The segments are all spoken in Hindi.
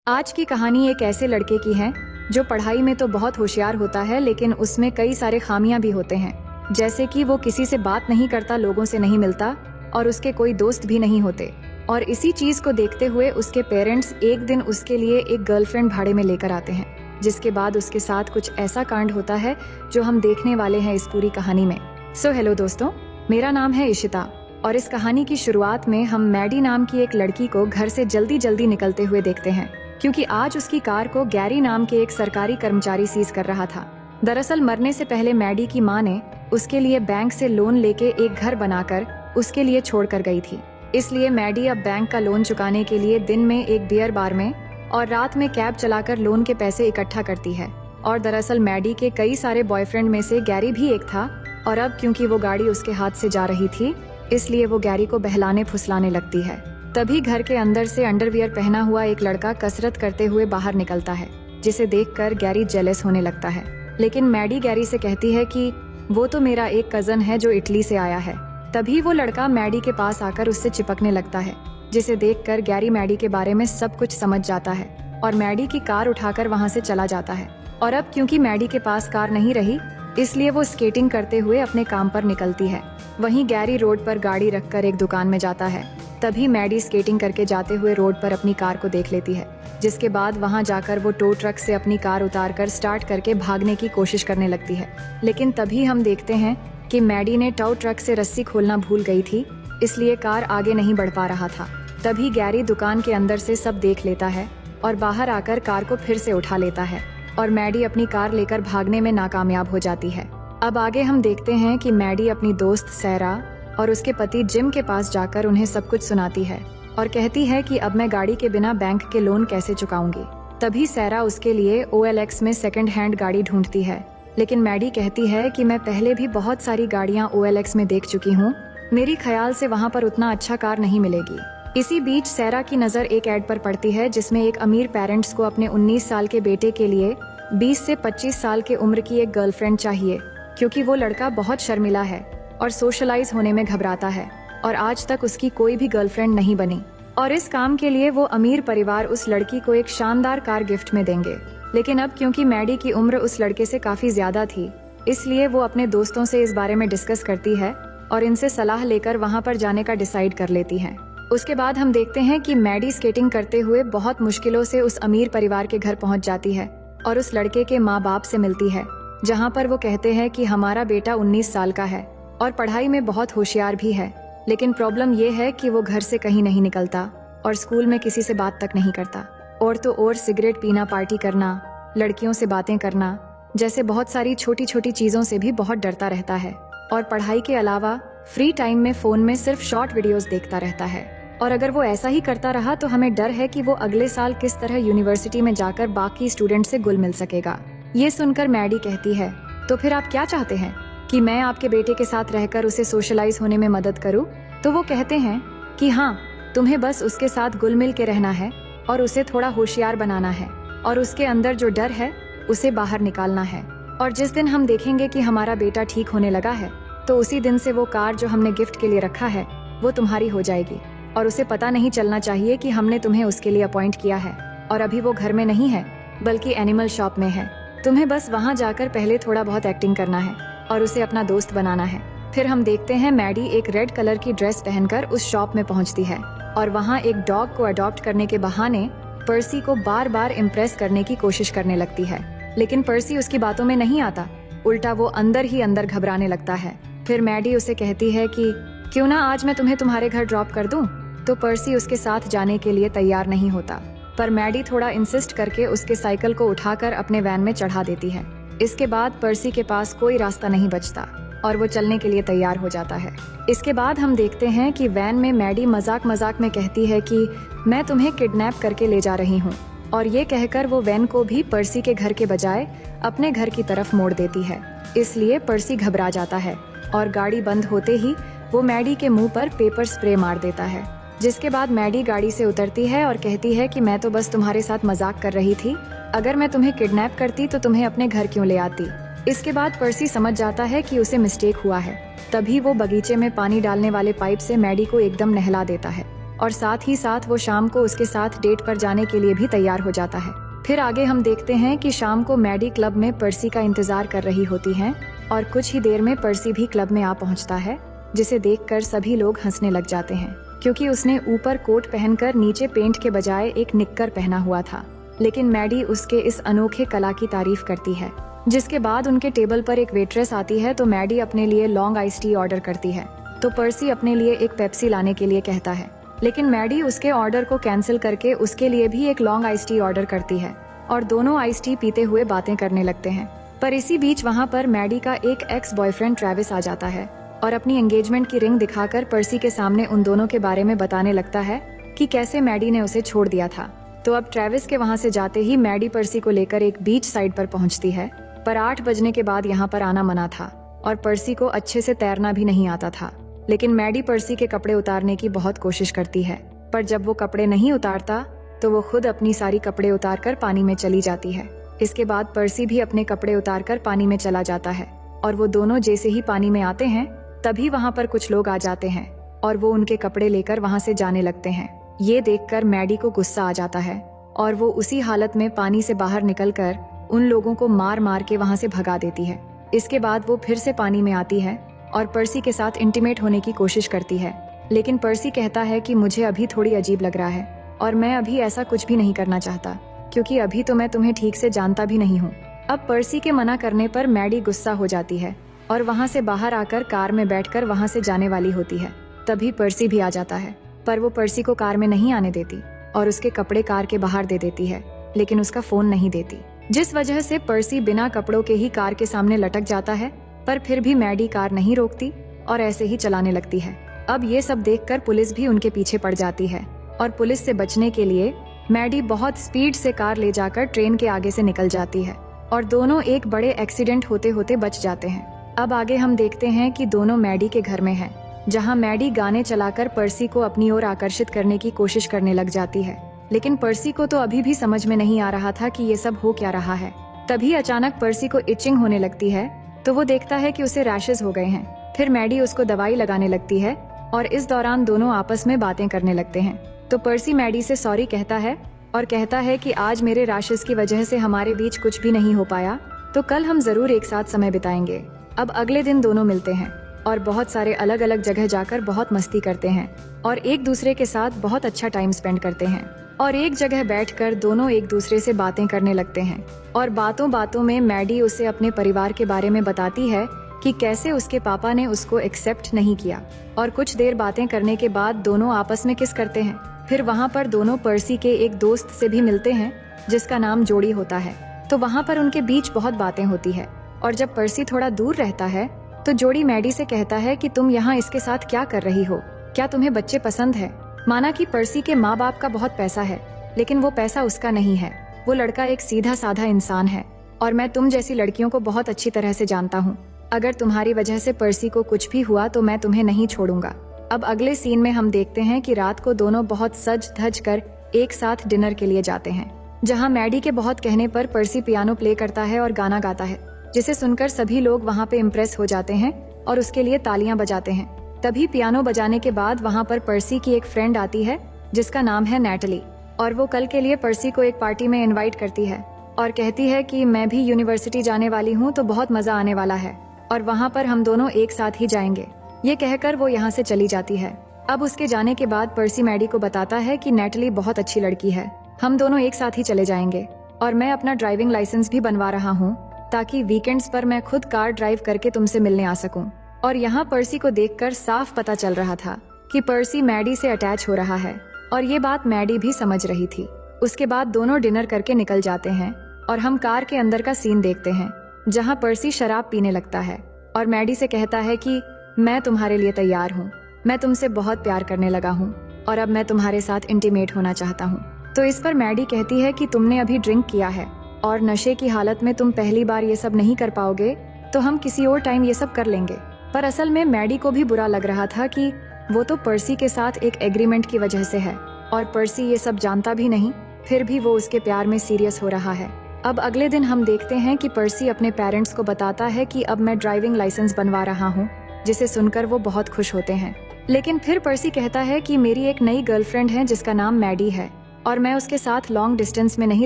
आज की कहानी एक ऐसे लड़के की है जो पढ़ाई में तो बहुत होशियार होता है, लेकिन उसमें कई सारे खामियां भी होते हैं। जैसे कि वो किसी से बात नहीं करता, लोगों से नहीं मिलता और उसके कोई दोस्त भी नहीं होते। और इसी चीज को देखते हुए उसके पेरेंट्स एक दिन उसके लिए एक गर्लफ्रेंड भाड़े में लेकर आते हैं, जिसके बाद उसके साथ कुछ ऐसा कांड होता है जो हम देखने वाले हैं इस पूरी कहानी में। हेलो दोस्तों, मेरा नाम है इशिता और इस कहानी की शुरुआत में हम मैडी नाम की एक लड़की को घर से जल्दी जल्दी निकलते हुए देखते हैं, क्योंकि आज उसकी कार को गैरी नाम के एक सरकारी कर्मचारी सीज कर रहा था। दरअसल मरने से पहले मैडी की मां ने उसके लिए बैंक से लोन लेके एक घर बनाकर उसके लिए छोड़ कर गई थी। इसलिए मैडी अब बैंक का लोन चुकाने के लिए दिन में एक बियर बार में और रात में कैब चलाकर लोन के पैसे इकट्ठा करती है। और दरअसल मैडी के कई सारे बॉयफ्रेंड में से गैरी भी एक था, और अब क्योंकि वो गाड़ी उसके हाथ से जा रही थी, इसलिए वो गैरी को बहलाने फुसलाने लगती है। तभी घर के अंदर से अंडरवियर पहना हुआ एक लड़का कसरत करते हुए बाहर निकलता है, जिसे देखकर गैरी जेलस होने लगता है। लेकिन मैडी गैरी से कहती है कि वो तो मेरा एक कजन है जो इटली से आया है। तभी वो लड़का मैडी के पास आकर उससे चिपकने लगता है, जिसे देखकर गैरी मैडी के बारे में सब कुछ समझ जाता है और मैडी की कार उठाकर वहाँ से चला जाता है। और अब क्योंकि मैडी के पास कार नहीं रही, इसलिए वो स्केटिंग करते हुए अपने काम पर निकलती है। वहीं गैरी रोड पर गाड़ी रखकर एक दुकान में जाता है। तभी मैडी स्केटिंग करके जाते हुए रोड पर अपनी कार को देख लेती है, जिसके बाद वहां जाकर वो टो ट्रक से अपनी कार उतारकर स्टार्ट करके भागने की कोशिश करने लगती है। लेकिन तभी हम देखते हैं कि मैडी ने टो ट्रक से रस्सी खोलना भूल गई थी, इसलिए कार आगे नहीं बढ़ पा रहा था। तभी गैरी दुकान के अंदर से सब देख लेता है और बाहर आकर कार को फिर से उठा लेता है और मैडी अपनी कार लेकर भागने में नाकामयाब हो जाती है। अब आगे हम देखते हैं कि मैडी अपनी दोस्त सैरा और उसके पति जिम के पास जाकर उन्हें सब कुछ सुनाती है और कहती है कि अब मैं गाड़ी के बिना बैंक के लोन कैसे चुकाऊंगी। तभी सैरा उसके लिए OLX में सेकंड हैंड गाड़ी ढूंढती है, लेकिन मैडी कहती है कि मैं पहले भी बहुत सारी गाड़ियां OLX में देख चुकी हूँ, मेरी ख्याल से वहाँ पर उतना अच्छा कार नहीं मिलेगी। इसी बीच सैरा की नज़र एक एड पर पड़ती है, जिसमें एक अमीर पेरेंट्स को अपने 19 साल के बेटे के लिए 20 से 25 साल के उम्र की एक गर्लफ्रेंड चाहिए, क्योंकि वो लड़का बहुत शर्मिला है और सोशलाइज होने में घबराता है और आज तक उसकी कोई भी गर्लफ्रेंड नहीं बनी। और इस काम के लिए वो अमीर परिवार उस लड़की को एक शानदार कार गिफ्ट में देंगे। लेकिन अब क्योंकि मैडी की उम्र उस लड़के से काफी ज्यादा थी, इसलिए वो अपने दोस्तों से इस बारे में डिस्कस करती है और इनसे सलाह लेकर वहाँ पर जाने का डिसाइड कर लेती है। उसके बाद हम देखते हैं कि मैडी स्केटिंग करते हुए बहुत मुश्किलों से उस अमीर परिवार के घर पहुँच जाती है और उस लड़के के माँ बाप से मिलती है, जहाँ पर वो कहते हैं कि हमारा बेटा 19 साल का है और पढ़ाई में बहुत होशियार भी है, लेकिन प्रॉब्लम ये है कि वो घर से कहीं नहीं निकलता और स्कूल में किसी से बात तक नहीं करता। और तो और सिगरेट पीना, पार्टी करना, लड़कियों से बातें करना जैसे बहुत सारी छोटी छोटी चीज़ों से भी बहुत डरता रहता है। और पढ़ाई के अलावा फ्री टाइम में फ़ोन में सिर्फ शॉर्ट वीडियोस देखता रहता है। और अगर वो ऐसा ही करता रहा तो हमें डर है कि वो अगले साल किस तरह यूनिवर्सिटी में जाकर बाकी स्टूडेंट से घुल मिल सकेगा। ये सुनकर मैडी कहती है, तो फिर आप क्या चाहते हैं कि मैं आपके बेटे के साथ रहकर उसे सोशलाइज होने में मदद करूं? तो वो कहते हैं कि हाँ, तुम्हें बस उसके साथ घुल मिल के रहना है और उसे थोड़ा होशियार बनाना है और उसके अंदर जो डर है उसे बाहर निकालना है। और जिस दिन हम देखेंगे कि हमारा बेटा ठीक होने लगा है, तो उसी दिन से वो कार जो हमने गिफ्ट के लिए रखा है वो तुम्हारी हो जाएगी और उसे पता नहीं चलना चाहिए कि हमने तुम्हें उसके लिए अपॉइंट किया है और अभी वो घर में नहीं है बल्कि एनिमल शॉप में है। तुम्हें बस वहाँ जाकर पहले थोड़ा बहुत एक्टिंग करना है और उसे अपना दोस्त बनाना है। फिर हम देखते हैं मैडी एक रेड कलर की ड्रेस पहनकर उस शॉप में पहुंचती है और वहाँ एक डॉग को अडॉप्ट करने के बहाने पर्सी को बार बार इम्प्रेस करने की कोशिश करने लगती है। लेकिन पर्सी उसकी बातों में नहीं आता, उल्टा वो अंदर ही अंदर घबराने लगता है। फिर मैडी उसे कहती है कि क्यों ना आज मैं तुम्हें तुम्हारे घर ड्रॉप कर दूं? तो पर्सी उसके साथ जाने के लिए तैयार नहीं होता, पर मैडी थोड़ा इंसिस्ट करके उसके साइकिल को उठाकर अपने वैन में चढ़ा देती है। इसके बाद पर्सी के पास कोई रास्ता नहीं बचता और वो चलने के लिए तैयार हो जाता है। इसके बाद हम देखते हैं कि वैन में मैडी मजाक मजाक में कहती है कि मैं तुम्हें किडनैप करके ले जा रही हूँ, और ये कहकर वो वैन को भी पर्सी के घर के बजाय अपने घर की तरफ मोड़ देती है। इसलिए पर्सी घबरा जाता है और गाड़ी बंद होते ही वो मैडी के मुंह पर पेपर स्प्रे मार देता है। जिसके बाद मैडी गाड़ी से उतरती है और कहती है कि मैं तो बस तुम्हारे साथ मजाक कर रही थी, अगर मैं तुम्हें किडनैप करती तो तुम्हें अपने घर क्यों ले आती। इसके बाद पर्सी समझ जाता है कि उसे मिस्टेक हुआ है। तभी वो बगीचे में पानी डालने वाले पाइप से मैडी को एकदम नहला देता है और साथ ही साथ वो शाम को उसके साथ डेट पर जाने के लिए भी तैयार हो जाता है। फिर आगे हम देखते हैं कि शाम को मैडी क्लब में पर्सी का इंतजार कर रही होती है और कुछ ही देर में पर्सी भी क्लब में आ पहुंचता है, जिसे देखकर सभी लोग हंसने लग जाते हैं क्योंकि उसने ऊपर कोट पहनकर नीचे पेंट के बजाय एक निक्कर पहना हुआ था। लेकिन मैडी उसके इस अनोखे कला की तारीफ करती है। जिसके बाद उनके टेबल पर एक वेट्रेस आती है तो मैडी अपने लिए लॉन्ग आइस टी ऑर्डर करती है तो पर्सी अपने लिए एक पेप्सी लाने के लिए कहता है, लेकिन मैडी उसके ऑर्डर को कैंसिल करके उसके लिए भी एक लॉन्ग आइस टी ऑर्डर करती है और दोनों आइस टी पीते हुए बातें करने लगते हैं। पर इसी बीच वहाँ पर मैडी का एक एक्स बॉयफ्रेंड ट्रेविस आ जाता है और अपनी एंगेजमेंट की रिंग दिखाकर पर्सी के सामने उन दोनों के बारे में बताने लगता है कि कैसे मैडी ने उसे छोड़ दिया था। तो अब ट्रेविस के वहाँ से जाते ही मैडी पर्सी को लेकर एक बीच साइड पर पहुँचती है, पर 8 बजने के बाद यहाँ पर आना मना था और पर्सी को अच्छे से तैरना भी नहीं आता था। लेकिन मैडी पर्सी के कपड़े उतारने की बहुत कोशिश करती है, पर जब वो कपड़े नहीं उतारता तो वो खुद अपनी सारी कपड़े उतारकर पानी में चली जाती है। इसके बाद पर्सी भी अपने कपड़े उतारकर पानी में चला जाता है और वो दोनों जैसे ही पानी में आते हैं तभी वहाँ पर कुछ लोग आ जाते हैं और वो उनके कपड़े लेकर वहाँ से जाने लगते हैं। ये देखकर मैडी को गुस्सा आ जाता है और वो उसी हालत में पानी से बाहर निकलकर उन लोगों को मार मार के वहाँ से भगा देती है। इसके बाद वो फिर से पानी में आती है और पर्सी के साथ इंटीमेट होने की कोशिश करती है, लेकिन पर्सी कहता है कि मुझे अभी थोड़ी अजीब लग रहा है और मैं अभी ऐसा कुछ भी नहीं करना चाहता क्योंकि अभी तो मैं तुम्हें ठीक से जानता भी नहीं हूँ। अब पर्सी के मना करने पर मैडी गुस्सा हो जाती है और वहाँ से बाहर आकर कार में बैठकर वहाँ से जाने वाली होती है। तभी पर्सी भी आ जाता है, पर वो पर्सी को कार में नहीं आने देती और उसके कपड़े कार के बाहर दे देती है, लेकिन उसका फोन नहीं देती, जिस वजह से पर्सी बिना कपड़ों के ही कार के सामने लटक जाता है। पर फिर भी मैडी कार नहीं रोकती और ऐसे ही चलाने लगती है। अब ये सब देखकर पुलिस भी उनके पीछे पड़ जाती है और पुलिस से बचने के लिए मैडी बहुत स्पीड से कार ले जाकर ट्रेन के आगे से निकल जाती है और दोनों एक बड़े एक्सीडेंट होते होते बच जाते हैं। अब आगे हम देखते हैं कि दोनों मैडी के घर में हैं, जहां मैडी गाने चलाकर पर्सी को अपनी ओर आकर्षित करने की कोशिश करने लग जाती है। लेकिन पर्सी को तो अभी भी समझ में नहीं आ रहा था कि ये सब हो क्या रहा है। तभी अचानक पर्सी को इचिंग होने लगती है तो वो देखता है कि उसे रैशेस हो गए हैं। फिर मैडी उसको दवाई लगाने लगती है और इस दौरान दोनों आपस में बातें करने लगते हैं। तो पर्सी मैडी से सॉरी कहता है और कहता है कि आज मेरे रैशेस की वजह से हमारे बीच कुछ भी नहीं हो पाया, तो कल हम जरूर एक साथ समय बिताएंगे। अब अगले दिन दोनों मिलते हैं और बहुत सारे अलग अलग जगह जाकर बहुत मस्ती करते हैं और एक दूसरे के साथ बहुत अच्छा टाइम स्पेंड करते हैं और एक जगह बैठकर दोनों एक दूसरे से बातें करने लगते हैं। और बातों बातों में मैडी उसे अपने परिवार के बारे में बताती है कि कैसे उसके पापा ने उसको एक्सेप्ट नहीं किया। और कुछ देर बातें करने के बाद दोनों आपस में किस करते हैं। फिर वहाँ पर दोनों पर्सी के एक दोस्त से भी मिलते हैं जिसका नाम जोड़ी होता है। तो वहाँ पर उनके बीच बहुत बातें होती है और जब पर्सी थोड़ा दूर रहता है तो जोड़ी मैडी से कहता है कि तुम यहाँ इसके साथ क्या कर रही हो, क्या तुम्हें बच्चे पसंद है। माना कि पर्सी के माँ बाप का बहुत पैसा है, लेकिन वो पैसा उसका नहीं है। वो लड़का एक सीधा साधा इंसान है और मैं तुम जैसी लड़कियों को बहुत अच्छी तरह से जानता हूँ। अगर तुम्हारी वजह से पर्सी को कुछ भी हुआ तो मैं तुम्हें नहीं छोड़ूंगा। अब अगले सीन में हम देखते हैं कि रात को दोनों बहुत सज धज कर एक साथ डिनर के लिए जाते हैं, जहाँ मैडी के बहुत कहने पर पर्सी पियानो प्ले करता है और गाना गाता है, जिसे सुनकर सभी लोग वहाँ पे इम्प्रेस हो जाते हैं और उसके लिए तालियां बजाते हैं। तभी पियानो बजाने के बाद वहाँ पर पर्सी की एक फ्रेंड आती है जिसका नाम है नैटली और वो कल के लिए पर्सी को एक पार्टी में इनवाइट करती है और कहती है कि मैं भी यूनिवर्सिटी जाने वाली हूँ तो बहुत मजा आने वाला है और वहाँ पर हम दोनों एक साथ ही जाएंगे। ये कहकर वो यहाँ से चली जाती है। अब उसके जाने के बाद पर्सी मैडी को बताता है कि नैटली बहुत अच्छी लड़की है, हम दोनों एक साथ ही चले जाएंगे और मैं अपना ड्राइविंग लाइसेंस भी बनवा रहा हूँ ताकि वीकेंड्स पर मैं खुद कार ड्राइव करके तुमसे मिलने आ सकूं। और यहाँ पर्सी को देखकर साफ पता चल रहा था कि पर्सी मैडी से अटैच हो रहा है और ये बात मैडी भी समझ रही थी। उसके बाद दोनों डिनर करके निकल जाते हैं और हम कार के अंदर का सीन देखते हैं जहाँ पर्सी शराब पीने लगता है और मैडी से कहता है कि मैं तुम्हारे लिए तैयार हूँ, मैं तुमसे बहुत प्यार करने लगा हूँ और अब मैं तुम्हारे साथ इंटीमेट होना चाहता हूँ। तो इस पर मैडी कहती है कि तुमने अभी ड्रिंक किया है और नशे की हालत में तुम पहली बार ये सब नहीं कर पाओगे, तो हम किसी और टाइम ये सब कर लेंगे। पर असल में मैडी को भी बुरा लग रहा था कि वो तो पर्सी के साथ एक एग्रीमेंट की वजह से है और पर्सी ये सब जानता भी नहीं, फिर भी वो उसके प्यार में सीरियस हो रहा है। अब अगले दिन हम देखते हैं कि पर्सी अपने पेरेंट्स को बताता है कि अब मैं ड्राइविंग लाइसेंस बनवा रहा हूँ, जिसे सुनकर वो बहुत खुश होते हैं लेकिन फिर पर्सी कहता है कि मेरी एक नई गर्लफ्रेंड है जिसका नाम मैडी है और मैं उसके साथ लॉन्ग डिस्टेंस में नहीं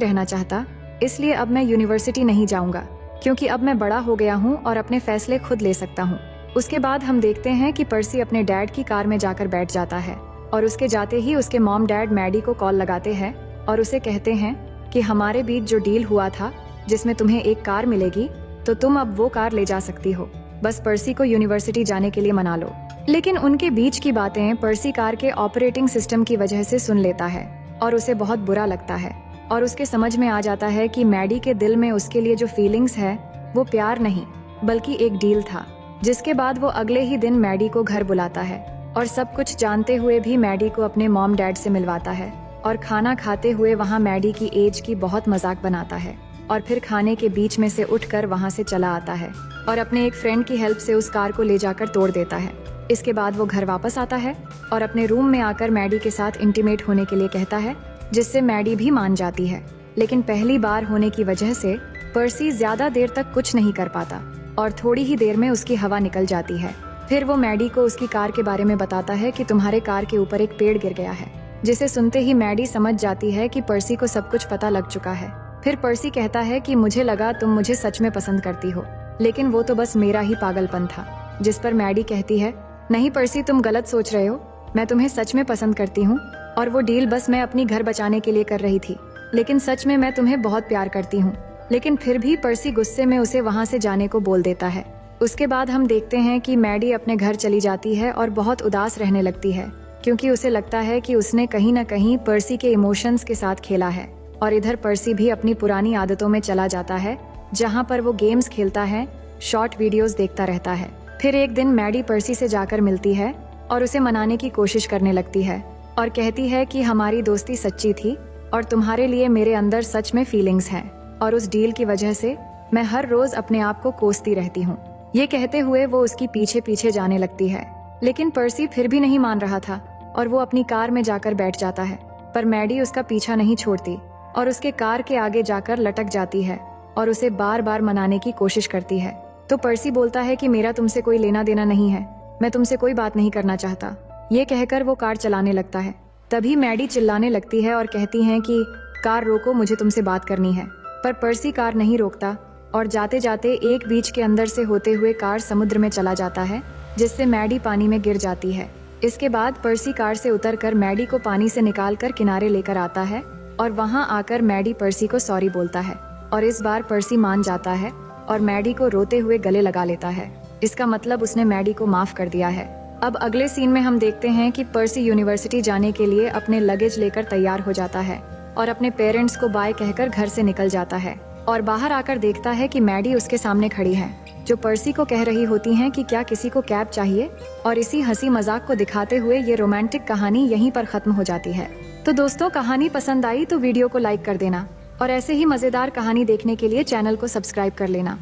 रहना चाहता, इसलिए अब मैं यूनिवर्सिटी नहीं जाऊंगा क्योंकि अब मैं बड़ा हो गया हूँ और अपने फैसले खुद ले सकता हूँ। उसके बाद हम देखते हैं कि पर्सी अपने डैड की कार में जाकर बैठ जाता है और उसके जाते ही उसके मॉम डैड मैडी को कॉल लगाते हैं और उसे कहते हैं कि हमारे बीच जो डील हुआ था जिसमें तुम्हें एक कार मिलेगी तो तुम अब वो कार ले जा सकती हो, बस पर्सी को यूनिवर्सिटी जाने के लिए मना लो। लेकिन उनके बीच की बातें पर्सी कार के ऑपरेटिंग सिस्टम की वजह से सुन लेता है और उसे बहुत बुरा लगता है और उसके समझ में आ जाता है कि मैडी के दिल में उसके लिए जो फीलिंग्स है वो प्यार नहीं बल्कि एक डील था। जिसके बाद वो अगले ही दिन मैडी को घर बुलाता है और सब कुछ जानते हुए भी मैडी को अपने मॉम डैड से मिलवाता है और खाना खाते हुए वहाँ मैडी की एज की बहुत मजाक बनाता है और फिर खाने के बीच में से उठकर वहाँ से चला आता है और अपने एक फ्रेंड की हेल्प से उस कार को ले जाकर तोड़ देता है। इसके बाद वो घर वापस आता है और अपने रूम में आकर मैडी के साथ इंटीमेट होने के लिए कहता है, जिससे मैडी भी मान जाती है। लेकिन पहली बार होने की वजह से पर्सी ज्यादा देर तक कुछ नहीं कर पाता और थोड़ी ही देर में उसकी हवा निकल जाती है। फिर वो मैडी को उसकी कार के बारे में बताता है कि तुम्हारे कार के ऊपर एक पेड़ गिर गया है, जिसे सुनते ही मैडी समझ जाती है कि पर्सी को सब कुछ पता लग चुका है। फिर पर्सी कहता है कि मुझे लगा तुम मुझे सच में पसंद करती हो, लेकिन वो तो बस मेरा ही पागलपन था। जिस पर मैडी कहती है, नहीं पर्सी तुम गलत सोच रहे हो, मैं तुम्हें सच में पसंद करती हूँ और वो डील बस मैं अपनी घर बचाने के लिए कर रही थी, लेकिन सच में मैं तुम्हें बहुत प्यार करती हूँ। लेकिन फिर भी पर्सी गुस्से में उसे वहाँ से जाने को बोल देता है। उसके बाद हम देखते हैं कि मैडी अपने घर चली जाती है और बहुत उदास रहने लगती है क्योंकि उसे लगता है कि उसने कहीं न कहीं पर्सी के इमोशंस के साथ खेला है। और इधर पर्सी भी अपनी पुरानी आदतों में चला जाता है जहाँ पर वो गेम्स खेलता है, शॉर्ट वीडियोस देखता रहता है। फिर एक दिन मैडी पर्सी से जाकर मिलती है और उसे मनाने की कोशिश करने लगती है और कहती है कि हमारी दोस्ती सच्ची थी और तुम्हारे लिए मेरे अंदर सच में फीलिंग्स हैं और उस डील की वजह से मैं हर रोज अपने आप को कोसती रहती हूँ। ये कहते हुए वो उसकी पीछे पीछे जाने लगती है, लेकिन पर्सी फिर भी नहीं मान रहा था और वो अपनी कार में जाकर बैठ जाता है। पर मैडी उसका पीछा नहीं छोड़ती और उसके कार के आगे जाकर लटक जाती है और उसे बार बार मनाने की कोशिश करती है। तो पर्सी बोलता है कि मेरा तुमसे कोई लेना देना नहीं है, मैं तुमसे कोई बात नहीं करना चाहता। ये कहकर वो कार चलाने लगता है। तभी मैडी चिल्लाने लगती है और कहती है कि कार रोको, मुझे तुमसे बात करनी है। पर पर्सी कार नहीं रोकता और जाते जाते एक बीच के अंदर से होते हुए कार समुद्र में चला जाता है, जिससे मैडी पानी में गिर जाती है। इसके बाद पर्सी कार से उतरकर मैडी को पानी से निकालकर किनारे लेकर आता है और वहाँ आकर मैडी पर्सी को सॉरी बोलता है और इस बार पर्सी मान जाता है और मैडी को रोते हुए गले लगा लेता है। इसका मतलब उसने मैडी को माफ कर दिया है। अब अगले सीन में हम देखते हैं कि पर्सी यूनिवर्सिटी जाने के लिए अपने लगेज लेकर तैयार हो जाता है और अपने पेरेंट्स को बाय कहकर घर से निकल जाता है और बाहर आकर देखता है कि मैडी उसके सामने खड़ी है, जो पर्सी को कह रही होती हैं कि क्या किसी को कैब चाहिए। और इसी हंसी मजाक को दिखाते हुए ये रोमांटिक कहानी यहीं पर खत्म हो जाती है। तो दोस्तों, कहानी पसंद आई तो वीडियो को लाइक कर देना और ऐसे ही मजेदार कहानी देखने के लिए चैनल को सब्सक्राइब कर लेना।